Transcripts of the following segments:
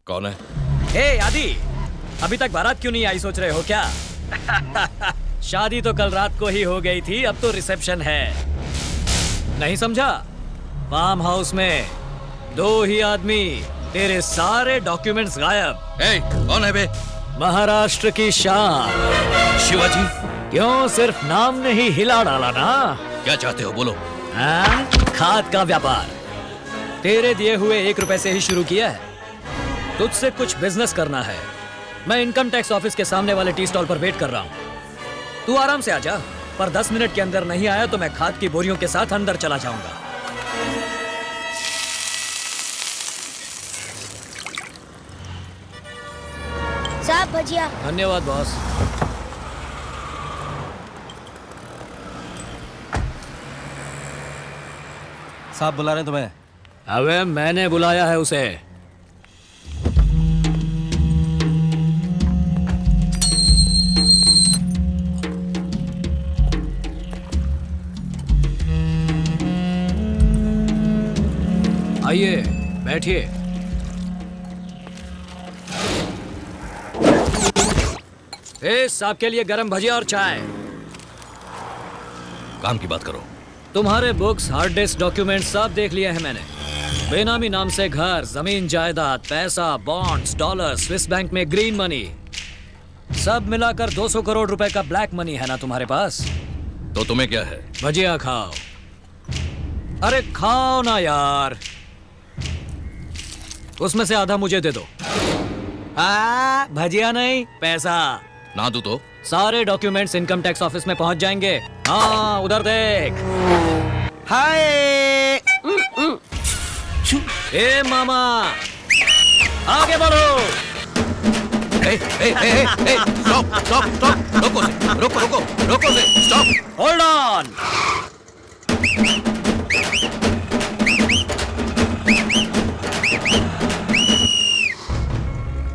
कौन है? हे आदि, अभी तक बारात क्यों नहीं आई सोच रहे हो क्या? शादी तो कल रात को ही हो गई थी, अब तो रिसेप्शन है। नहीं समझा? फार्म हाउस में 2 ही आदमी, तेरे सारे डॉक्यूमेंट्स गायब। ए, कौन है बे? महाराष्ट्र की शान शिवाजी। क्यों सिर्फ नाम ने ही हिला डाला ना? क्या चाहते हो बोलो? हाँ? खाद का व्यापार तेरे दिए हुए 1 रुपए से ही शुरू किया है। तुझसे कुछ बिजनेस करना है। मैं इनकम टैक्स ऑफिस के सामने वाले टी स्टॉल पर वेट कर रहा हूँ। तू आराम से आजा, पर 10 मिनट के अंदर नहीं आया तो मैं खाद की बोरियों के साथ अंदर चला जाऊंगा। साहब भजिया। धन्यवाद बॉस। साहब बुला रहे हैं तुम्हें। अबे मैंने बुलाया है उसे। आइए बैठिए। आपके लिए गरम भजिया और चाय। काम की बात करो। तुम्हारे बुक्स, हार्ड डिस्क, डॉक्यूमेंट सब देख लिए हैं मैंने। बेनामी नाम से घर, जमीन, जायदाद, पैसा, बॉन्ड्स, डॉलर, स्विस बैंक में ग्रीन मनी, सब मिलाकर 200 करोड़ रुपए का ब्लैक मनी है ना तुम्हारे पास? तो तुम्हें क्या है? भजिया खाओ। अरे खाओ ना यार, उसमें से आधा मुझे दे दो। भजिया नहीं, पैसा। ना दूं तो? सारे डॉक्यूमेंट्स इनकम टैक्स ऑफिस में पहुंच जाएंगे। हाँ उधर देख। हाय। ए मामा, आगे बढ़ो। स्टॉप स्टॉप स्टॉप, रोको से, रोको से, स्टॉप। Hold on.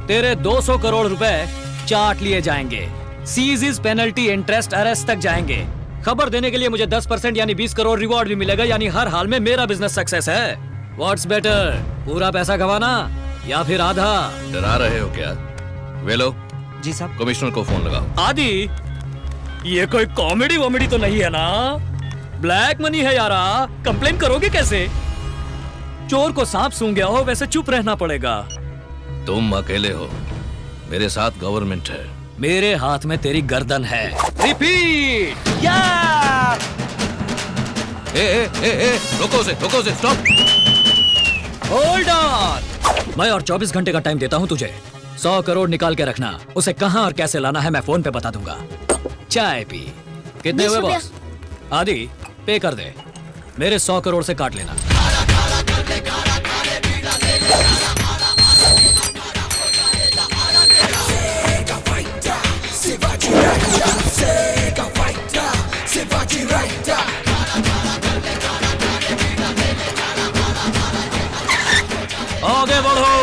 तेरे 200 करोड़ रुपए चाट लिए जाएंगे। सीज पेनल्टी, इंटरेस्ट, अरेस्ट तक जाएंगे। खबर देने के लिए मुझे 10% यानी 20 करोड़ रिवॉर्ड भी मिलेगा। यानी हर हाल में मेरा बिजनेस सक्सेस है। व्हाट्स बेटर, पूरा पैसा गवाना या फिर आधा? डरा रहे हो क्या? वेलो जी साहब। कमिश्नर को फोन लगाओ। आदि, ये कोई कॉमेडी वॉमेडी तो नहीं है ना? ब्लैक मनी है यारा, कंप्लेन करोगे कैसे? चोर को सांप सूंघ गया हो वैसे चुप रहना पड़ेगा। तुम अकेले हो, मेरे साथ गवर्नमेंट है। मेरे हाथ में तेरी गर्दन है। रिपीट। या। रोको से, स्टॉप। Hold on. मैं और 24 घंटे का टाइम देता हूं तुझे। 100 करोड़ निकाल के रखना। उसे कहां और कैसे लाना है मैं फोन पे बता दूंगा। चाय पी। कितने हुए बॉस? आदि पे कर दे, मेरे 100 करोड़ से काट लेना। आगे बढ़ो।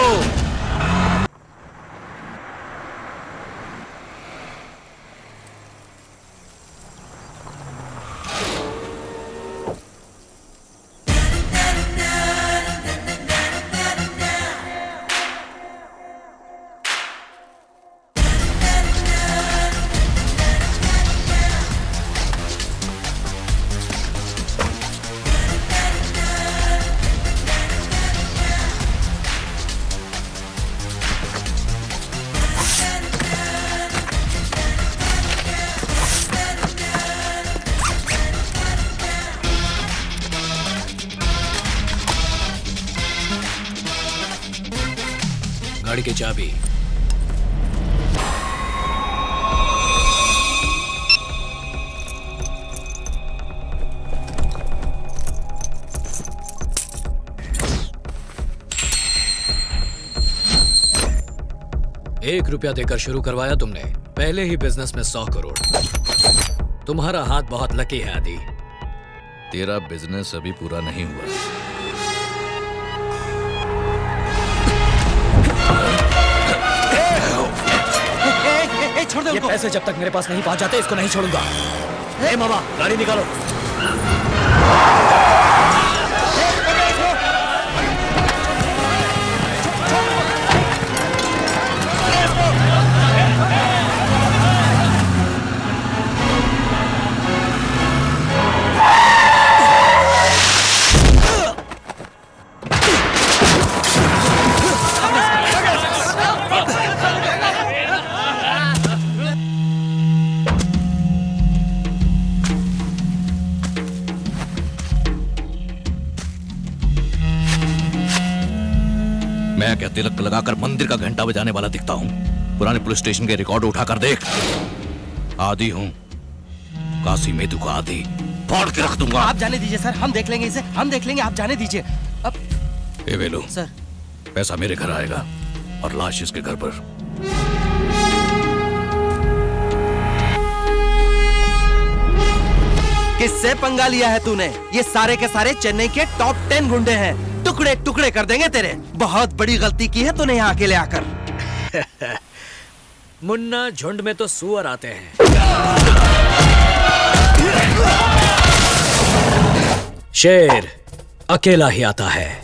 गाड़ी की चाबी। ₹1 देकर शुरू करवाया तुमने, पहले ही बिजनेस में 100 करोड़। तुम्हारा हाथ बहुत लकी है आदि। तेरा बिजनेस अभी पूरा नहीं हुआ। छोड़ दे ये उनको। पैसे जब तक मेरे पास नहीं पहुंच जाते इसको नहीं छोड़ूंगा। ए मामा, गाड़ी निकालो। मैं क्या तिलक लगाकर मंदिर का घंटा बजाने वाला दिखता हूँ? पुराने पुलिस स्टेशन के रिकॉर्ड उठाकर देख। आदि हूँ, काशी मेदू का आदि। फाड़ के रख दूंगा। आप जाने दीजिए सर, हम देख लेंगे इसे, हम देख लेंगे, आप जाने दीजिए। अब ए वेलू, सर पैसा मेरे घर आएगा और लाश इसके घर पर। किससे पंगा लिया है तूने? ये सारे के सारे चेन्नई के टॉप 10 गुंडे हैं। टुकड़े टुकड़े कर देंगे तेरे। बहुत बड़ी गलती की है तूने यहाँ अकेले आकर। मुन्ना, झुंड में तो सुअर आते हैं। शेर अकेला ही आता है।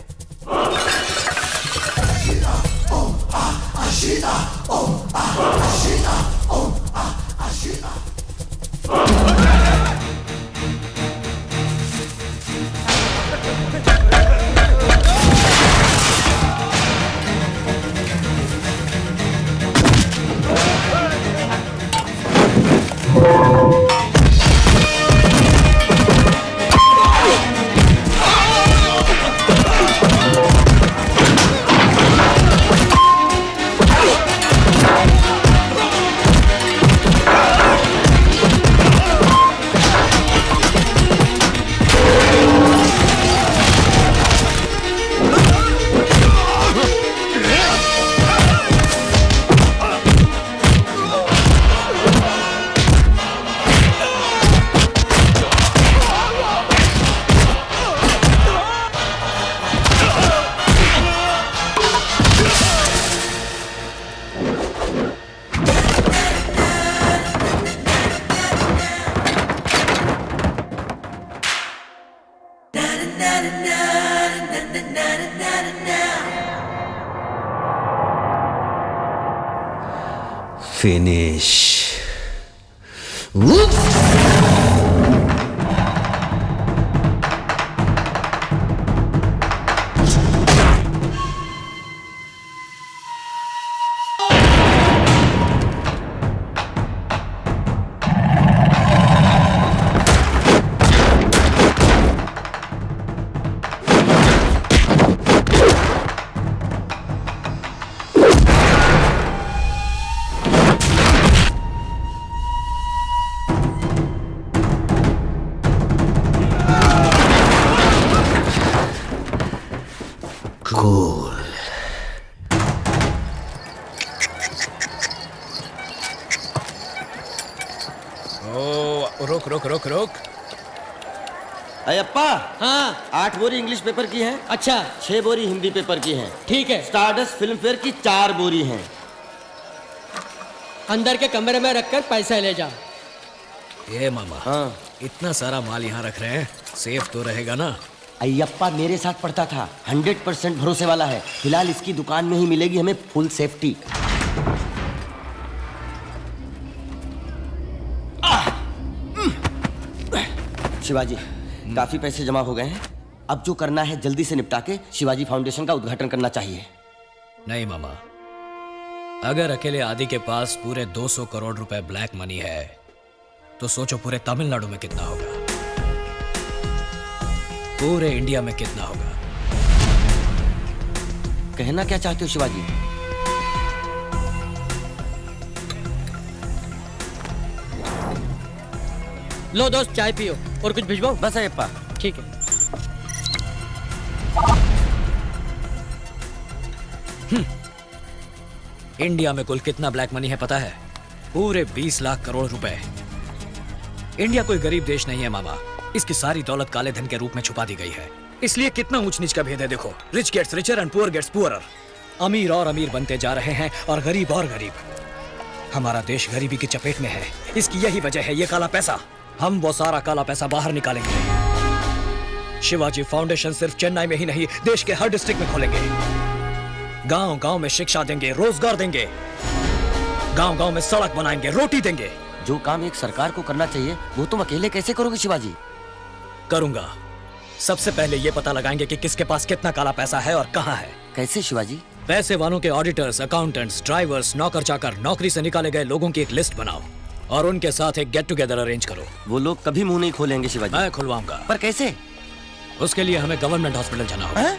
फिनिश। रुक रुक रुक रुक। अयप्पा, हाँ 8 बोरी इंग्लिश पेपर की है, अच्छा 6 बोरी हिंदी पेपर की है, ठीक है। स्टारडस्ट फिल्म फेयर की 4 बोरी हैं। अंदर के कमरे में रखकर पैसा ले जा। ये मामा, हाँ इतना सारा माल यहाँ रख रहे हैं, सेफ तो रहेगा ना? अयप्पा मेरे साथ पढ़ता था, 100% भरोसे वाला है। फिलहाल इसकी दुकान में ही मिलेगी हमें फुल सेफ्टी। शिवाजी, काफी पैसे जमा हो गए हैं। अब जो करना है जल्दी से निपटा के शिवाजी फाउंडेशन का उद्घाटन करना चाहिए। नहीं मामा, अगर अकेले आदि के पास पूरे 200 करोड़ रुपए ब्लैक मनी है तो सोचो पूरे तमिलनाडु में कितना होगा, पूरे इंडिया में कितना होगा। कहना क्या चाहते हो शिवाजी? लो दोस्त, चाय पियो और कुछ भिजवाओ। बस अयप्पा। ठीक है। इंडिया में कुल कितना ब्लैक मनी है पता है? पूरे 20 लाख करोड़ रुपए। इंडिया कोई गरीब देश नहीं है मामा, इसकी सारी दौलत काले धन के रूप में छुपा दी गई है। इसलिए कितना ऊंच नीच का भेद है देखो। Rich gets richer and poor gets poorer. अमीर और अमीर बनते जा रहे हैं और गरीब और गरीब। हमारा देश गरीबी की चपेट में है, इसकी यही वजह है ये काला पैसा। हम वो सारा काला पैसा बाहर निकालेंगे। शिवाजी फाउंडेशन सिर्फ चेन्नई में ही नहीं, देश के हर डिस्ट्रिक्ट में खोलेंगे। गांव गांव में शिक्षा देंगे, रोजगार देंगे, गांव गांव में सड़क बनाएंगे, रोटी देंगे। जो काम एक सरकार को करना चाहिए वो तुम अकेले कैसे करोगे शिवाजी? करूंगा। सबसे पहले ये पता लगाएंगे कि किसके पास कितना काला पैसा है और कहां है। कैसे शिवाजी? पैसे वालों के ऑडिटर्स, अकाउंटेंट्स, ड्राइवर्स, नौकर चाकर, नौकरी से निकाले गए लोगों की एक लिस्ट बनाओ और उनके साथ एक गेट टुगेदर अरेंज करो। वो लोग कभी मुंह नहीं खोलेंगे शिवाजी। मैं खुलवाऊंगा। पर कैसे? उसके लिए हमें गवर्नमेंट हॉस्पिटल जाना होगा।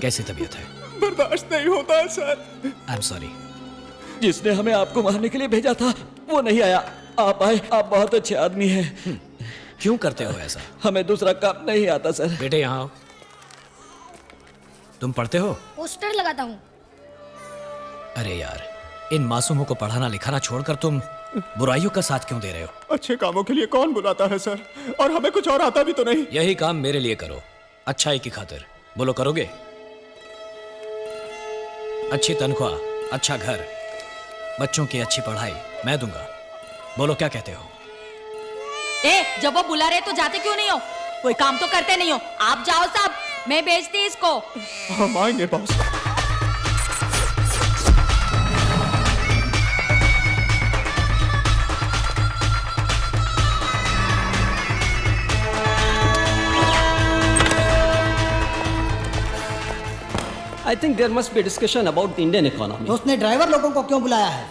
कैसी तबीयत है? बर्दाश्त नहीं होता सर। I am sorry. जिसने हमें आपको मारने के लिए भेजा था वो नहीं आया, आप आए। आप बहुत अच्छे आदमी हैं। क्यों करते हो ऐसा? हमें दूसरा काम नहीं आता सर। बेटे यहाँ आओ। तुम पढ़ते हो? पोस्टर लगाता हूँ। अरे यार, इन मासूमों को पढ़ाना लिखाना छोड़कर तुम बुराइयों का साथ क्यों दे रहे हो? अच्छे कामों के लिए कौन बुलाता है सर, और हमें कुछ और आता भी तो नहीं। यही काम मेरे लिए करो, अच्छाई की खातिर। बोलो करोगे? अच्छी तनख्वाह, अच्छा घर, बच्चों की अच्छी पढ़ाई मैं दूंगा। बोलो क्या कहते हो? जब वो बुला रहे तो जाते क्यों नहीं हो? कोई काम तो करते नहीं हो। आप जाओ साहब, मैं भेजती इसको। हम आएंगे boss. I think there must be a discussion about the Indian economy. तो उसने ड्राइवर लोगों को क्यों बुलाया है?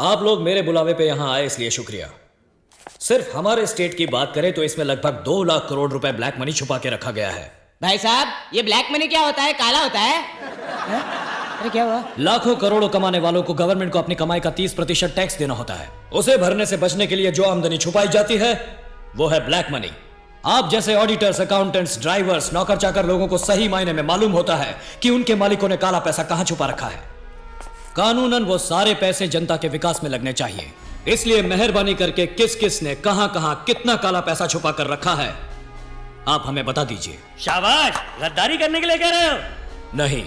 आप लोग मेरे बुलावे पे यहाँ आए इसलिए शुक्रिया। सिर्फ हमारे स्टेट की बात करें तो इसमें लगभग 2 लाख करोड़ रुपए ब्लैक मनी छुपा के रखा गया है। भाई साहब, ये ब्लैक मनी क्या होता है? काला होता है? अरे क्या हुआ? लाखों करोड़ों कमाने वालों को गवर्नमेंट को अपनी कमाई का 30% टैक्स देना होता है। उसे भरने से बचने के लिए जो आमदनी छुपाई जाती है वो है ब्लैक मनी। आप जैसे ऑडिटर्स, अकाउंटेंट्स, ड्राइवर्स, नौकर चाकर लोगों को सही मायने में मालूम होता है कि उनके मालिकों ने काला पैसा कहां छुपा रखा है। कानूनन वो सारे पैसे जनता के विकास में लगने चाहिए। इसलिए मेहरबानी करके किस किस ने कहां कहां कितना काला पैसा छुपा कर रखा है आप हमें बता दीजिए। शाबाश, गद्दारी करने के लिए कह रहे हो? नहीं,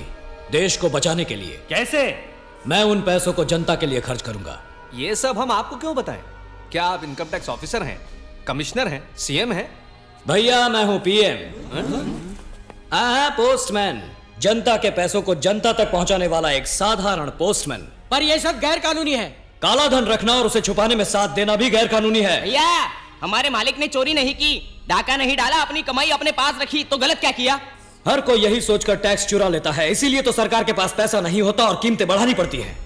देश को बचाने के लिए। कैसे? मैं उन पैसों को जनता के लिए खर्च करूंगा। ये सब हम आपको क्यों बताएं? क्या आप इनकम टैक्स ऑफिसर हैं, कमिश्नर हैं, सीएम हैं? भैया मैं हूं पीएम, पोस्टमैन। जनता के पैसों को जनता तक पहुंचाने वाला एक साधारण पोस्टमैन। पर ये सब गैर कानूनी है। काला धन रखना और उसे छुपाने में साथ देना भी गैर कानूनी है। भैया, हमारे मालिक ने चोरी नहीं की, डाका नहीं डाला, अपनी कमाई अपने पास रखी, तो गलत क्या किया? हर कोई यही सोचकर टैक्स चुरा लेता है, इसीलिए तो सरकार के पास पैसा नहीं होता और कीमतें बढ़ानी पड़ती हैं।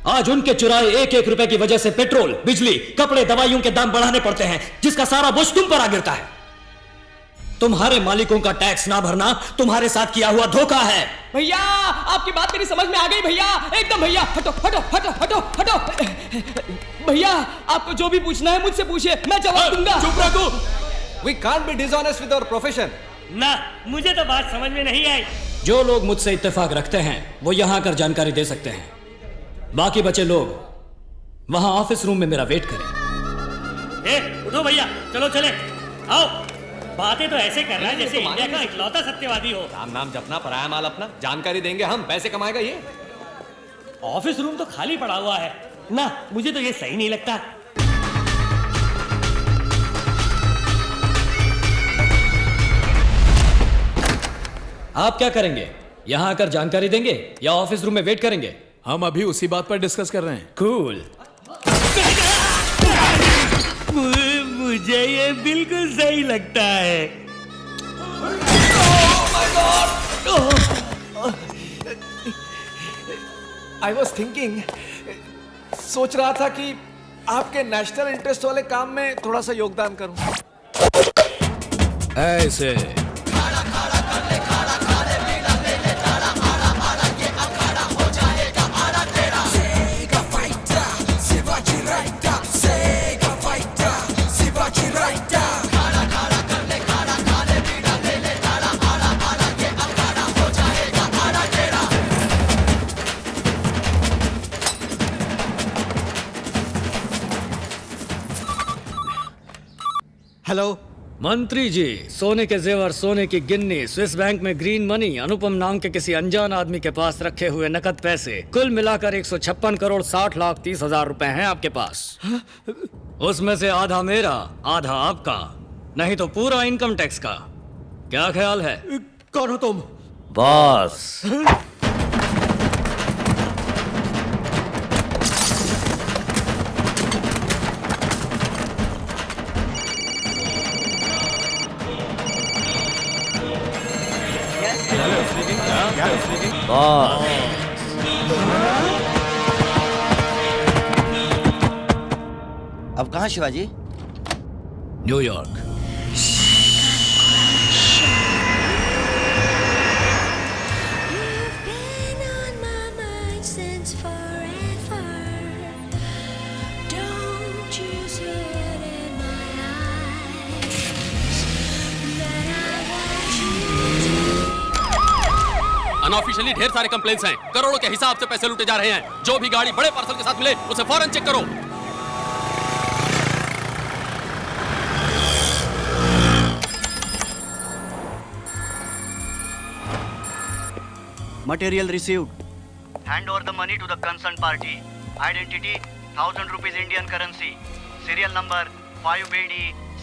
आज उनके चुराए 1-1 रुपए की वजह से पेट्रोल, बिजली, कपड़े, दवाइयों के दाम बढ़ाने पड़ते हैं, जिसका सारा बोझ तुम पर आ गिरता है। तुम्हारे मालिकों का टैक्स ना भरना तुम्हारे साथ किया हुआ धोखा है। भैया, आपकी बात मेरी समझ में आ गई भैया, एकदम। भैया हटो हटो हटो हटो हटो। भैया, आपको जो भी पूछना है मुझसे पूछिए, मैं जवाब दूंगा। चुप रखो। We can't be dishonest with our profession. ना, मुझे तो बात समझ में नहीं आई। जो लोग मुझसे इत्तेफाक रखते हैं वो यहां आकर जानकारी दे सकते हैं। बाकी बचे लोग वहां ऑफिस रूम में मेरा वेट करें। उठो भैया, चलो चले। आओ। बातें तो ऐसे कर रहा है जैसे इंडिया का इकलौता सत्यवादी हो। राम नाम जपना, पराया माल अपना। जानकारी देंगे हम, पैसे कमाएगा ये। ऑफिस रूम तो खाली पड़ा हुआ है ना, मुझे तो ये सही नहीं लगता। आप क्या करेंगे? यहां आकर जानकारी देंगे या ऑफिस रूम में वेट करेंगे? हम अभी उसी बात पर डिस्कस कर रहे हैं। कूल। मुझे ये बिल्कुल सही लगता है। आई वॉज थिंकिंग, सोच रहा था कि आपके नेशनल इंटरेस्ट वाले काम में थोड़ा सा योगदान करूं। ऐसे हेलो मंत्री जी, सोने के जेवर, सोने की गिन्नी, स्विस बैंक में ग्रीन मनी, अनुपम नाम के किसी अनजान आदमी के पास रखे हुए नकद पैसे, कुल मिलाकर 156 करोड़ 60 लाख 30 हजार रुपए हैं आपके पास। उसमें से आधा मेरा, आधा आपका, नहीं तो पूरा इनकम टैक्स का। क्या ख्याल है? कौन हो तुम? बॉस। अब कहाँ शिवाजी? न्यूयॉर्क। अनऑफिशियली ढेर सारे कंप्लेंट्स हैं, करोड़ों के हिसाब से पैसे लूटे जा रहे हैं। जो भी गाड़ी बड़े पार्सल के साथ मिले उसे फौरन चेक करो। Material received. Hand over the money to the concerned party. Identity 1000 rupees Indian currency. Serial number 5BD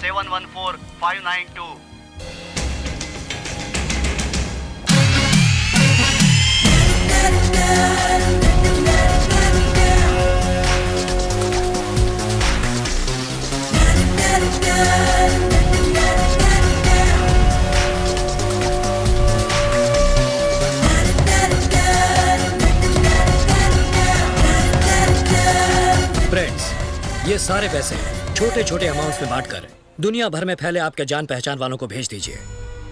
714592. Friends, ये सारे पैसे छोटे छोटे अमाउंट्स में बांटकर दुनिया भर में फैले आपके जान पहचान वालों को भेज दीजिए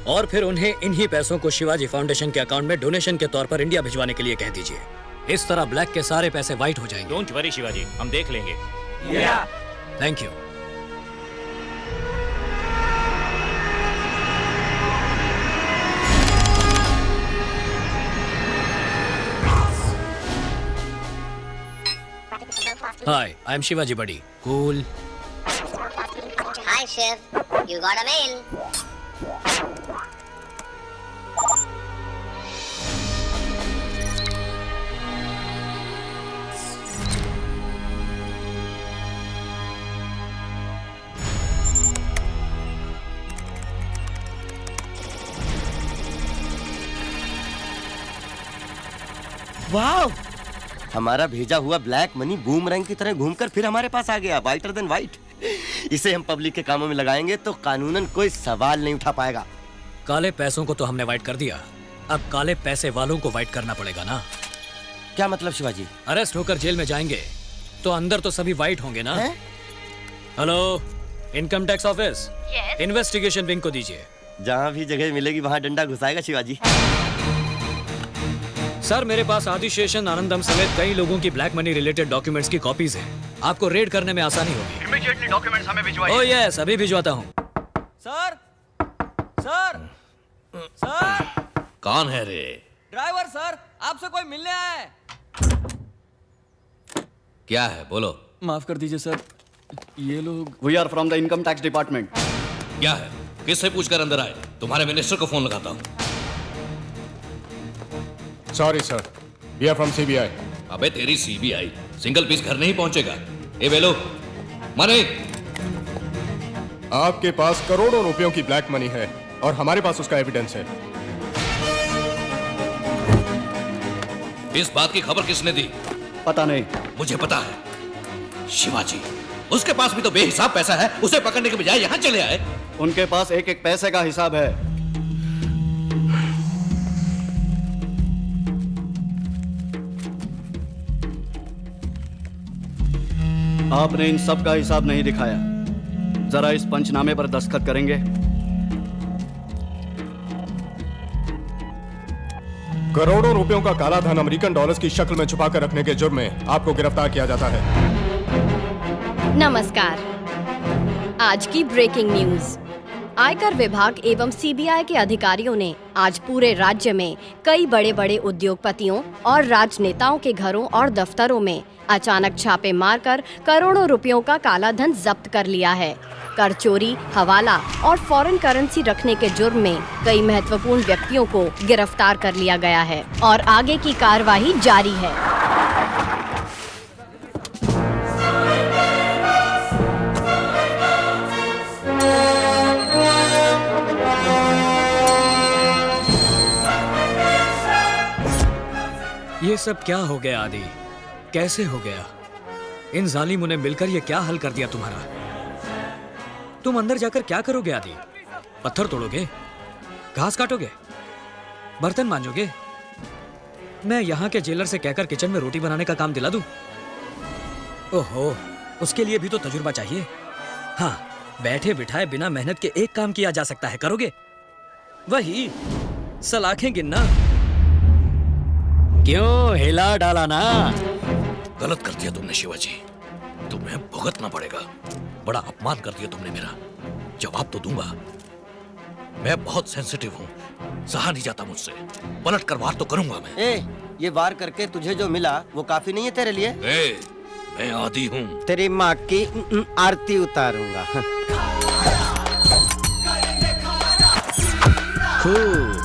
और फिर उन्हें इन्हीं पैसों को शिवाजी फाउंडेशन के अकाउंट में डोनेशन के तौर पर इंडिया भिजवाने के लिए कह दीजिए। इस तरह ब्लैक के सारे पैसे व्हाइट हो जाएंगे। डोंट वरी शिवाजी, हम देख लेंगे। Thank you. Hi, I'm Shivaji buddy. Cool. Hi, Shiv. You got a mail. वाह! हमारा भेजा हुआ ब्लैक मनी बूमरैंग की तरह घूमकर फिर हमारे पास आ गया, वाइटर देन वाइट। इसे हम पब्लिक के कामों में लगाएंगे तो कानूनन कोई सवाल नहीं उठा पाएगा। काले पैसों को तो हमने वाइट कर दिया, अब काले पैसे वालों को वाइट करना पड़ेगा ना। क्या मतलब शिवाजी? अरेस्ट होकर जेल में जाएंगे तो अंदर तो सभी वाइट होंगे ना। Hello, income tax office. Investigation wing को दीजिए। जहाँ भी जगह मिलेगी वहाँ डंडा घुसाएगा शिवाजी। सर, मेरे पास आदिशेषन आनंदम समेत कई लोगों की ब्लैक मनी रिलेटेड डॉक्यूमेंट्स की कॉपीज हैं। आपको रेड करने में आसानी होगी। Immediately documents हमें भिजवाइए। ओह यस, अभी भिजवाता हूँ। Sir, sir, sir. कौन है रे? ड्राइवर सर, आपसे कोई मिलने आया है। क्या है, बोलो। माफ कर दीजिए सर, ये लोग। We are from the income tax department. क्या है, किससे पूछकर अंदर आए? तुम्हारे मिनिस्टर को फोन लगाता हूँ। Sorry sir, we are from CBI. अबे तेरी सीबीआई सिंगल पीस घर नहीं पहुंचेगा। ए बेलो, मनी। आपके पास करोड़ों रुपयों की ब्लैक मनी है और हमारे पास उसका एविडेंस है। इस बात की खबर किसने दी? पता नहीं। मुझे पता है, शिवाजी। उसके पास भी तो बेहिसाब पैसा है, उसे पकड़ने के बजाय यहाँ चले आए। उनके पास एक एक पैसे का हिसाब है। आपने इन सब का हिसाब नहीं दिखाया। जरा इस पंचनामे पर दस्तखत करेंगे? करोड़ों रुपयों का काला धन अमेरिकन डॉलर्स की शक्ल में छुपाकर रखने के जुर्म में आपको गिरफ्तार किया जाता है। नमस्कार। आज की ब्रेकिंग न्यूज। आयकर विभाग एवं सीबीआई के अधिकारियों ने आज पूरे राज्य में कई बड़े बड़े उद्योगपतियों और राजनेताओं के घरों और दफ्तरों में अचानक छापे मारकर करोड़ों रुपयों का काला धन जब्त कर लिया है। कर चोरी, हवाला और फॉरेन करेंसी रखने के जुर्म में कई महत्वपूर्ण व्यक्तियों को गिरफ्तार कर लिया गया है और आगे की कार्रवाई जारी है। ये सब क्या हो गया आदि? कैसे हो गया? इन जालिमों ने मिलकर ये क्या हल कर दिया तुम्हारा? तुम अंदर जाकर क्या करोगे आदि? पत्थर तोड़ोगे? घास काटोगे? बर्तन मांजोगे? मैं यहाँ के जेलर से कहकर किचन में रोटी बनाने का काम दिला दूं? ओहो, उसके लिए भी तो तजुर्बा चाहिए। हाँ, बैठे बिठाए बिना मेहनत के एक काम किया जा सकता है, करोगे? वही सलाखें गिनना। क्यों हिला डाला ना? गलत कर दिया तुमने शिवाजी, तुम्हें भुगतना पड़ेगा। बड़ा अपमान कर दिया तुमने मेरा। जवाब तो दूंगा। मैं बहुत सेंसिटिव हूँ, सहा नहीं जाता मुझसे। पलट कर वार तो करूंगा मैं। ये वार करके तुझे जो मिला वो काफी नहीं है तेरे लिए? मैं आदी हूँ। तेरी माँ की आरती उतारूंगा। खूब